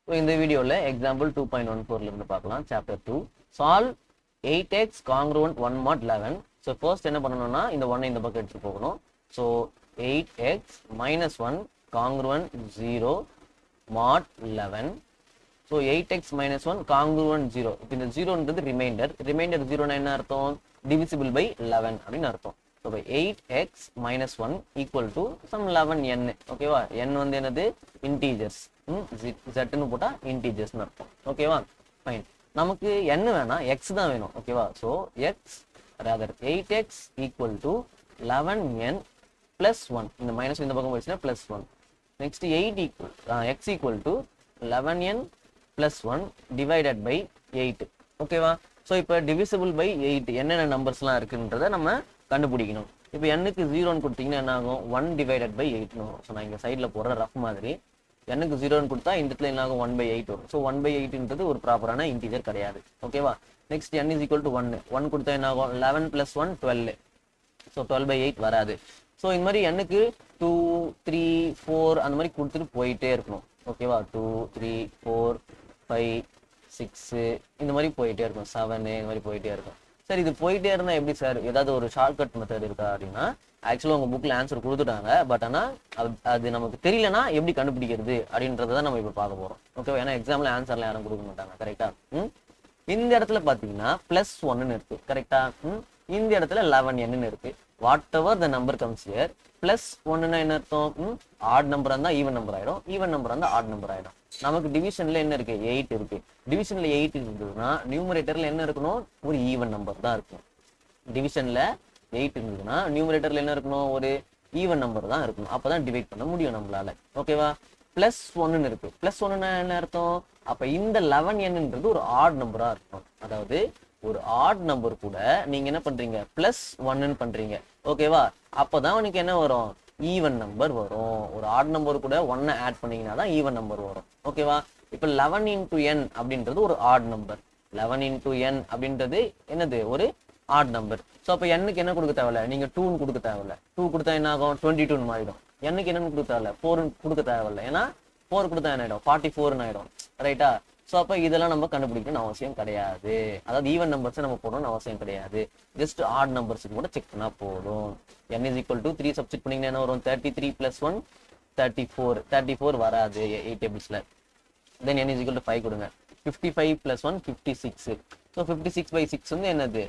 So இந்த வீடியோவில் example 2.14 பார்க்கலாம். Chapter 2 solve 8x காங்க்ரூவன்ட் 1 mod 11. So first என்ன பண்ணணும்னா இந்த ஒன்னை இந்த பக்கம் எடுத்து போகணும். So 8x minus 1 காங்க்ரூவன்ட் 0 mod 11. So 8x minus 1 காங்க்ரூவன்ட் 0. இப்போ இந்த 0ன்றது ரிமைண்டர் 0னா என்ன அர்த்தம்? டிவிசிபிள் பை 11 அப்படின்னு அர்த்தம். ஸோ இப்போ 8x minus 1 equal to some 11n. ஓகேவா? n வந்து என்னது? இன்டீஜர்ஸ். zன்னு போட்டா இன்டீஜர்ஸ்னு அர்த்தம். ஓகேவா? ஃபைன். நமக்கு n வேணா x தான் வேணும். ஓகேவா? So x rather 8x equal to 11n plus 1. இந்த மைனஸ் இந்த பக்கம் போயிடுச்சுன்னா plus 1. Next 8 x equal to 11n plus 1 divided by 8. ஓகேவா? ஸோ இப்போ டிவிசிபிள் பை 8 என்னென்ன நம்பர்ஸ்லாம் இருக்குன்றதை நம்ம கண்டுபிடிக்கணும். இப்போ n-க்கு 0ன்னு கொடுத்தீங்கன்னா என்ன ஆகும்? 1 டிவைடட் பை 8ன்னு வரும். ஸோ நான் இங்கே சைடில் போடுற ரஃப் மாதிரி n-க்கு 0ன்னு கொடுத்தா இந்த இடத்துல என்ன ஆகும்? 1/8 வரும். ஸோ 1/8ன்றது ஒரு ப்ராப்பரான இன்டீஜர் கிடையாது. ஓகேவா? Next n is equal to 1 கொடுத்தா என்ன ஆகும்? 11 + 1 12. ஸோ 12/8 வராது. ஸோ இந்த மாதிரி n-க்கு 2 3 4 அந்த மாதிரி கொடுத்துட்டு போயிட்டே இருக்கணும். ஓகேவா? 2 3 4 5 6 இந்த மாதிரி போயிட்டே இருக்கும். 7 இந்த மாதிரி போயிட்டே இருக்கும். சார் இது போயிட்டே இருந்தால் எப்படி சார்? ஏதாவது ஒரு ஷார்ட்கட் மெத்தட் இருக்கா அப்படின்னா, ஆக்சுவலாக உங்கள் புக்கில் ஆன்சர் கொடுத்துட்டாங்க. பட் ஆனால் அது நமக்கு தெரியலனா எப்படி கண்டுபிடிக்கிறது அப்படின்றத தான் நம்ம இப்போ பார்க்க போகிறோம். ஓகேவா? ஏன்னா எக்ஸாமில் ஆன்சர்லாம் யாரும் கொடுக்க மாட்டாங்க. கரெக்டா? இந்த இடத்துல பார்த்தீங்கன்னா +1ன்னு இருக்கு. கரெக்டா? இந்த இடத்துல 11n இருக்கு. Whatever the number comes here, +1ன்னா என்ன அர்த்தம்? ஆட் நம்பர் இருந்தால் ஈவன் நம்பர் ஆயிடும், ஈவன் நம்பர் இருந்தால் ஆட் நம்பர் ஆயிடும். நமக்கு டிவிஷன்ல என்ன இருக்கு? 8 இருக்கு. டிவிஷன்ல 8 இருந்ததுன்னா நியூமரேட்டர்ல என்ன இருக்கணும்? ஒரு ஈவன் நம்பர் தான் இருக்கும். டிவிஷன்ல 8 இருந்ததுன்னா நியூமரேட்டர்ல என்ன இருக்கணும்? ஒரு ஈவன் நம்பர் தான் இருக்கணும். அப்பதான் டிவைட் பண்ண முடியும் நம்மளால. ஓகேவா? +1ன்னு இருக்கு. +1ன்னா என்ன அர்த்தம்? அப்ப இந்த 11nன்றது ஒரு ஆட் நம்பரா இருக்கணும். அதாவது ஒரு ஆட் நம்பர் கூட நீங்க என்ன பண்றீங்க? +1ன்னு பண்றீங்க. ஓகேவா? அப்பதான் உனக்கு என்ன வரும்? ஈவன் நம்பர் வரும். ஒரு ஆட் நம்பர் கூட 1 ஆட் பண்ணீங்கன்னா தான் ஈவன் நம்பர் வரும். ஓகேவா? இப்போ 11 into n அப்படின்றது ஒரு ஆட் நம்பர். 11 into n அப்படின்றது என்னது? ஒரு ஆட் நம்பர். ஸோ அப்போ n-க்கு என்ன கொடுக்க தேவையில்ல? நீங்க 2ன்னு கொடுக்க தேவையில்ல. 2 கொடுத்தா என்ன ஆகும்? 22ன்னு மாறிடும். n-க்கு என்னன்னு கொடுக்க தேவையில்ல? 4ன்னு கொடுக்க தேவையில்ல. ஏன்னா 4 கொடுத்தா என்ன ஆயிடும்? 44ன்னு ஆயிடும். ரைட்டா? ஸோ அப்போ இதெல்லாம் நம்ம கண்டுபிடிக்கணும்னு அவசியம் கிடையாது. அதாவது ஈவன் நம்பர்ஸை நம்ம போடணும்னு அவசியம் கிடையாது. ஜஸ்ட் ஆட் நம்பர்ஸுக்கு கூட செக் பண்ணா போதும். n is equal to 3 substitute பண்ணீங்கன்னா என்ன வரும்? 33 + 1 34. 34 வராது 8 டேபிள்ஸ்ல. தென் n is equal to 5 கொடுங்க. 55 + 1 56. ஸோ 56/6 வந்து என்னது?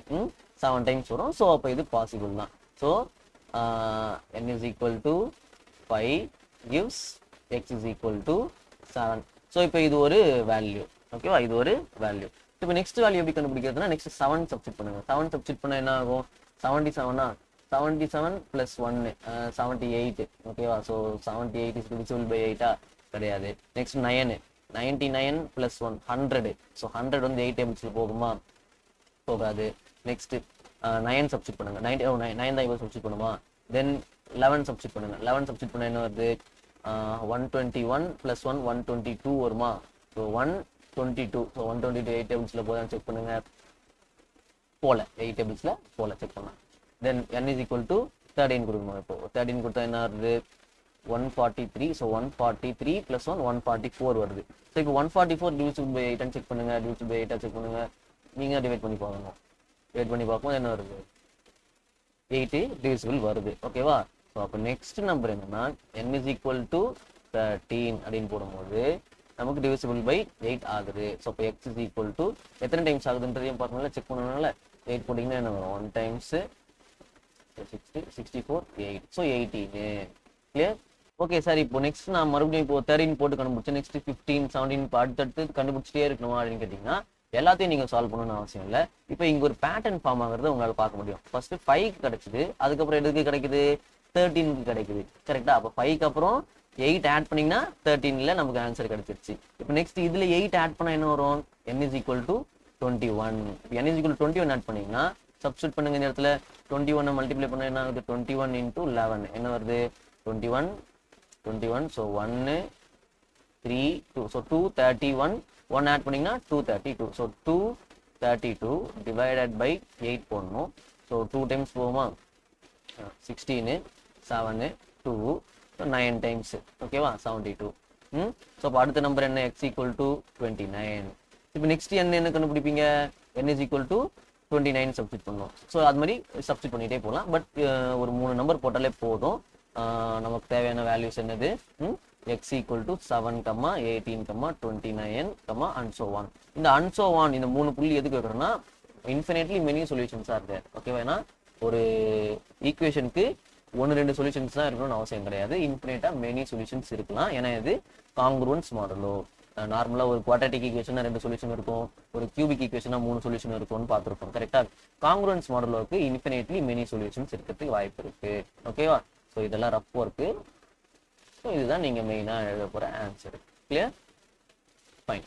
7 டைம்ஸ் வரும். ஸோ அப்போ இது பாசிபிள் தான். So n is equal to 5 gives x is equal to 7. So இப்போ இது ஒரு வேல்யூ. ஓகேவா? இது ஒரு வேல்யூ. இப்போ நெக்ஸ்ட் வேல்யூ எப்படி கண்டுபிடிக்கிறதுனா, நெக்ஸ்ட் 7 சப்ஸ்டிட் பண்ணுங்க. 7 சப்ஸ்டிட் பண்ணா என்ன ஆகும்? 77 77 + 1 78. ஓகேவா? ஸோ 78 இஸ் டிவிசிபிள் பை 8 கிடையாது. நெக்ஸ்ட் 9 99 + 1 100. ஸோ 100 வந்து 8 டேபிள்ஸ்ல போகுமா? போகாது. நெக்ஸ்ட் 9 சப்ஸ்டிட் பண்ணுங்க. 9 தான் இப்போ சப்ஸ்டிட் பண்ணுமா? தென் 11 சப்ஸ்டிட் பண்ணுங்க. 11 சப்ஸ்டிட் பண்ணா என்ன வருது? 121 + 1 122 வருமா? ஸோ 122. ஸோ 122 8 டேபிள்ஸ்ல போதான் செக் பண்ணுங்க. போல 8 டேபிள்ஸ்ல போல செக் பண்ணலாம். தென் n is equal to 13 கொடுக்கணும். இப்போ 13 கொடுத்தா என்ன வருது? 143. ஸோ 143 + 1 144 வருது. ஸோ இப்போ 144 டிவிசிபிள் பை 8 செக் பண்ணுங்க. டிவிசிபிள் பை 8 செக் பண்ணுங்க. நீங்க டிவைட் பண்ணி பார்க்கணும். டிவைட் பண்ணி பார்க்கும்போது என்ன வருது? 8 டிவிசிபிள் வருது. ஓகேவா? ஸோ அப்போ நெக்ஸ்ட் நம்பர் என்னன்னா n is equal to 13 அப்படின்னு போடும்போது நமக்கு டிவிசிபிள் பை 8 ஆகுது. ஸோ அப்போ x is equal to எத்தனை டைம்ஸ் ஆகுதுன்றதையும் பார்க்கணும்ல, செக் பண்ணணும்ல. 8 போட்டிங்கன்னா என்ன வரும்? 1 times 60 64 8. So 18. Clear? Okay sir. இப்போ நெக்ஸ்ட் நான் மறுபடியும் இப்போ 13 போட்டு கண்டுபிடிச்சேன். நெக்ஸ்ட் 15 17 இப்போ அடுத்தடுத்து கண்டுபிடிச்சிட்டே இருக்கணுமா அப்படின்னு கேட்டிங்கன்னா எல்லாத்தையும் நீங்கள் சால்வ் பண்ணணும்னு அவசியம் இல்லை. இப்போ இங்கே ஒரு பேட்டர்ன் ஃபார்ம் ஆகுறத உங்களால் பார்க்க முடியும். ஃபர்ஸ்ட் 5க்கு கிடைச்சிது. அதுக்கப்புறம் எதுக்கு கிடைக்குது? 13க்கு கிடைக்குது. கரெக்டா? அப்போ 5க்கு அப்புறம் 8 ஆட் பண்ணீங்கன்னா 13ல நமக்கு ஆன்சர் கிடைச்சிருச்சு. இப்போ நெக்ஸ்ட் இதுல 8 ஆட் பண்ணா என்ன வரும்? n is equal to 21. n is equal to 21 add பண்ணீங்கன்னா சப்ஸ்டிட் பண்ணுங்க. இந்த இடத்துல 21 மல்டிப்ளை பண்ணா என்ன ஆகுது? 21 into 11 என்ன வருது? 21 21. ஸோ 1 3 2. ஸோ 231. 1 ஆட் பண்ணீங்கன்னா 232. ஸோ 232 டிவைடட் பை 8 போடணும். ஸோ 2 டைம்ஸ் போகுமா? 16 7 2 9 டைம்ஸ். ஓகேவா? 72. ஸோ அப்போ அடுத்த நம்பர் என்ன x ஈக்குவல் டு 29. இப்போ நெக்ஸ்ட் என்ன கண்டுபிடிப்பீங்க n is equal to 29 substitute பண்ணணும். ஸோ அது மாதிரி சப்ஸ்டிட் பண்ணிகிட்டே போகலாம். பட் ஒரு 3 நம்பர் போட்டாலே போதும். நமக்கு தேவையான வேல்யூஸ் என்னது x equal to 7, 18, 29, and so on. இந்த and so on இந்த 3 புள்ளி எதுக்கு வைக்கிறோம்னா infinitely many solutions are there. ஓகேவா? ஏன்னா ஒரு ஈக்குவேஷனுக்கு 1-2 சொல்யூஷன்ஸ் தான் இருக்கணும்னு அவசியம் கிடையாது. இன்ஃபினிட்டா மெனி சொல்யூஷன்ஸ் இருக்கலாம். ஏன்னா இது காங்க்ருவன்ஸ் மாடலோ. நார்மலாக ஒரு குவாட்ராட்டிக் ஈக்குவேஷனா 2 சொல்யூஷன் இருக்கும், ஒரு கியூபிக் ஈக்குவேஷனா 3 சொல்யூஷன் இருக்கும்னு பார்த்துருப்போம். கரெக்டா? காங்க்ருவன்ஸ் மாடலோக்கு இன்ஃபினிட்லி மெனி சொல்யூஷன்ஸ் இருக்கிறதுக்கு வாய்ப்பு இருக்கு. ஓகேவா? ஸோ இதெல்லாம் ரஃப் ஒர்க்கு. ஸோ இதுதான் நீங்கள் மெயினாக எழுத போகிற answer. Clear? Fine.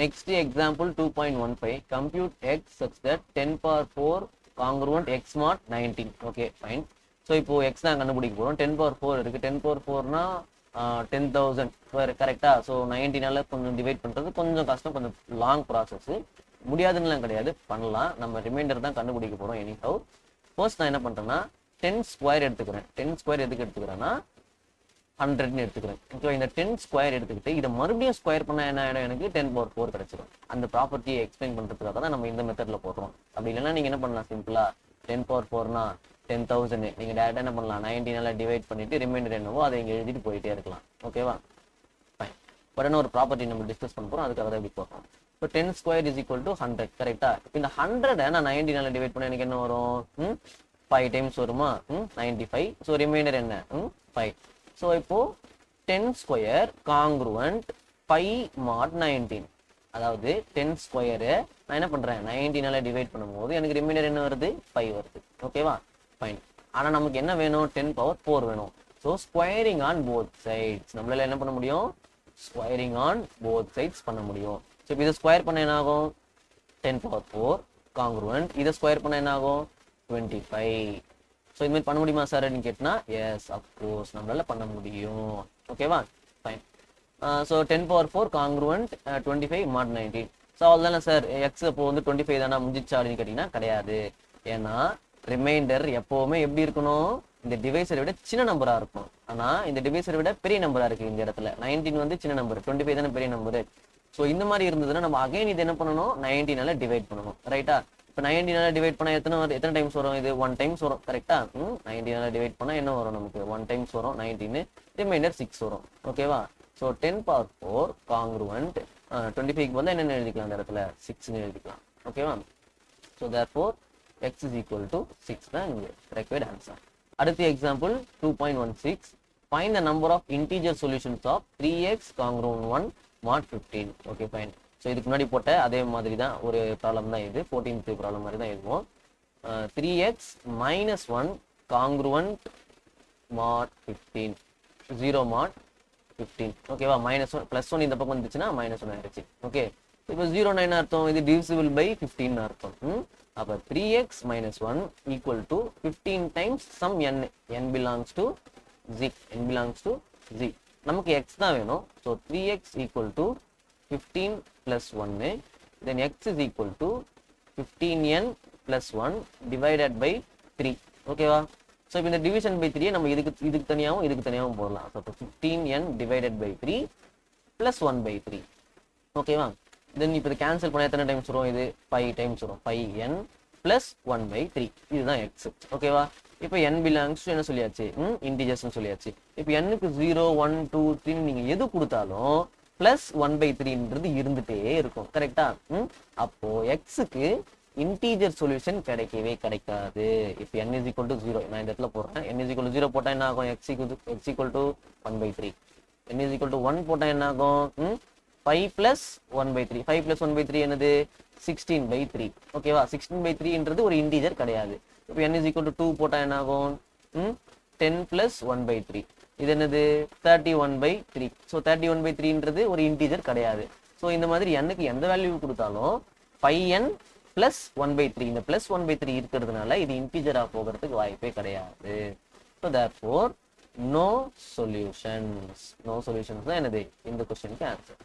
Next example 2.15. Compute x such that 10 power 4 congruent x mod 19. Okay fine. So இப்போ எக்ஸ் தான் கண்டுபிடிக்க போகிறோம். 10 power 4 இருக்குது. 10 power 4னா 10,000 கரெக்டா? ஸோ 19ஆல் கொஞ்சம் டிவைட் பண்ணுறது கொஞ்சம் கஷ்டம், கொஞ்சம் லாங் ப்ராசஸ். முடியாதுன்னுலாம் கிடையாது, பண்ணலாம். நம்ம ரிமைண்டர் தான் கண்டுபிடிக்க போகிறோம். எனி ஹவ் ஃபர்ஸ்ட் நான் என்ன பண்ணுறேன்னா 10 ஸ்கொயர் எடுத்துக்கிறேன். 10 ஸ்கொயர் எதுக்கு எடுத்துக்கிறேன்னா 100ன்னு எடுத்துக்கிறேன். ஓகே, இந்த 10 ஸ்கொயர் எடுத்துக்கிட்டு இதை மறுபடியும் ஸ்கொயர் பண்ண என்ன ஆகிடும், எனக்கு 10 power 4 கிடைச்சிடும். அந்த ப்ராப்பர்ட்டியை எக்ஸ்பிளைன் பண்ணுறதுக்காக தான் நம்ம இந்த மெத்தடில் போடுறோம். அப்படி இல்லைன்னா நீங்கள் என்ன பண்ணலாம், சிம்பிளாக 10 power 4னா 10,000 நீங்கள் டேரெக்டாக என்ன பண்ணலாம், 19ஆல் டிவைட் பண்ணிவிட்டு ரிமைண்டர் என்னவோ அதை இங்கே எழுதிட்டு போயிட்டே இருக்கலாம். ஓகேவா? ஃபைன். பட் என்ன ஒரு ப்ராப்பர்ட்டி நம்ம டிஸ்கஸ் பண்ண போகிறோம், அதுக்காக தான் இப்படி போடுறோம். இப்போ 10 ஸ்கொயர் இஸ் ஈக்குவல் டு 100. கரெக்டா? இப்போ இந்த 100 நான் 19ஆல் டிவைட் பண்ண எனக்கு என்ன வரும், 5 டைம்ஸ் வருமா, 95. ஸோ ரிமைண்டர் என்ன, 5. ஸோ இப்போ 10 ஸ்கொயர் காங்க்ருவன்ட் 5 mod 19. அதாவது 10 ஸ்கொயரு நான் என்ன பண்ணுறேன், 19ஆல் டிவைட் பண்ணும்போது எனக்கு ரிமைண்டர் என்ன வருது, 5 வருது. ஓகேவா? ஃபைன். ஆனால் நமக்கு என்ன வேணும், 10 power 4 வேணும். So squaring on both sides நம்மளால என்ன பண்ண முடியும், ஸ்கொயரிங் ஆன் போத் சைட்ஸ் பண்ண முடியும். ஸோ இப்போ இதை ஸ்கொயர் பண்ண என்ன ஆகும், 10 power 4 காங்க்ருவன்ட். இதை ஸ்கொயர் பண்ண என்ன ஆகும், 25. ஸோ இது மாதிரி பண்ண முடியுமா சார் அப்படின்னு கேட்டினா எஸ், அஃப்கோர்ஸ் நம்மளால பண்ண முடியும். ஓகேவா? Fine. So 10 power 4 congruent 25 mod 19. So அவ்வளோதானே சார், எக்ஸ் அப்போ வந்து 25 தானே முடிஞ்சிச்சா அப்படின்னு கேட்டிங்கன்னா கிடையாது. ஏன்னா ரிமைண்டர் எப்போவுமே எப்படி இருக்கணும், இந்த டிவைஸரை விட சின்ன நம்பராக இருக்கும். ஆனால் இந்த டிவைஸரை விட பெரிய நம்பராக இருக்குது. இந்த இடத்துல 19 வந்து சின்ன நம்பர், 25 தானே பெரிய நம்பரு. ஸோ இந்த மாதிரி இருந்ததுன்னா நம்ம அகைன் இது என்ன பண்ணணும், 19ஆல் டிவைட் பண்ணணும். ரைட்டா? இப்போ 19ஆல் டிவைட் பண்ணால் எத்தனை டைம்ஸ் வரும், இது 1 டைம்ஸ் வரும். கரெக்டா? 19ஆல் டிவைட் பண்ணால் என்ன வரும், நமக்கு 1 டைம்ஸ் வரும் 19, ரிமைண்டர் 6 வரும். ஓகேவா? ஸோ 10 power 4 காங்க்ருவன்ட் 25க்கு பதிலாக என்னென்ன எழுதிக்கலாம், அந்த இடத்துல 6ன்னு எழுதிக்கலாம். ஓகேவா? So therefore x is equal to 6 தான் இங்கே required answer. அடுத்த example 2.16. Find the number of integer solutions of 3x congruent 1 mod 15. Okay fine. So இதுக்கு முன்னாடி போட்ட அதே மாதிரி தான் ஒரு ப்ராப்ளம் தான் இது, 14th ப்ராப்ளம் மாதிரி தான் இருக்கும். 3x minus 1 congruent mod 15, 0 mod 15. ஓகேவா? -1 +1 இந்த பக்கம் வந்துச்சுன்னா -1 ஆயிடுச்சு. ஓகே, இப்போ 0 என்ன அர்த்தம், இது divisible by 15 அர்த்தம். அப்போ 3x minus 1 equal to 15 times some n. n belongs to z. n belongs to z. நமக்கு x தான் வேணும். So 3x equal to 15 plus 1. Then x is equal to 15n plus 1 divided by 3. ஓகேவா? So இப்போ இந்த division by 3 நம்ம இதுக்கு தனியாகவும் போடலாம். So 15n divided by 3 plus 1 by 3. ஓகேவா? தென் இப்போ இது கேன்சல் பண்ண எத்தனை டைம்ஸ் வரும், இது 5 டைம்ஸ் வரும். 5n plus 1 by 3. இதுதான் x. ஓகேவா? இப்போ n பிலாங்ஸ் டு என்ன சொல்லியாச்சு, இன்டிஜர்ஸ்னு சொல்லியாச்சு. இப்போ n-க்கு 0, 1, 2, 3 நீங்கள் எது கொடுத்தாலும் ப்ளஸ் 1 by 3ன்றது இருந்துகிட்டே இருக்கும். கரெக்டா? அப்போ x-க்கு இன்டீஜர் சொல்யூஷன் கிடைக்கவே கிடைக்காது. இப்போ n is equal to 0 நான் இந்த இடத்துல போடுறேன். n is equal to 0 போட்டால் என்ன ஆகும், x equal to 1 by 3. n is equal to 1 போட்டால் என்ன ஆகும், 5 plus 1 by 3. 5 plus 1 by 3 என்னது, 16 by 3. ஓகேவா? 16 by 3ன்றது ஒரு இன்டீஜர் கிடையாது. இப்போ n is equal to 2 போட்டால் என்ன ஆகும், 10 plus 1 by 3. இது என்னது, 31 by 3. ஸோ 31 by 3ன்றது ஒரு இன்டீஜர் கிடையாது. ஸோ இந்த மாதிரி n-க்கு எந்த வேல்யூ கொடுத்தாலும் 5n plus 1 by 3, இந்த plus 1 by 3 இருக்கிறதுனால இது இன்டீஜராக போகிறதுக்கு வாய்ப்பே கிடையாது. So therefore no solutions. No solutions தான் என்னது இந்த கொஸ்டினுக்கு ஆன்சர்.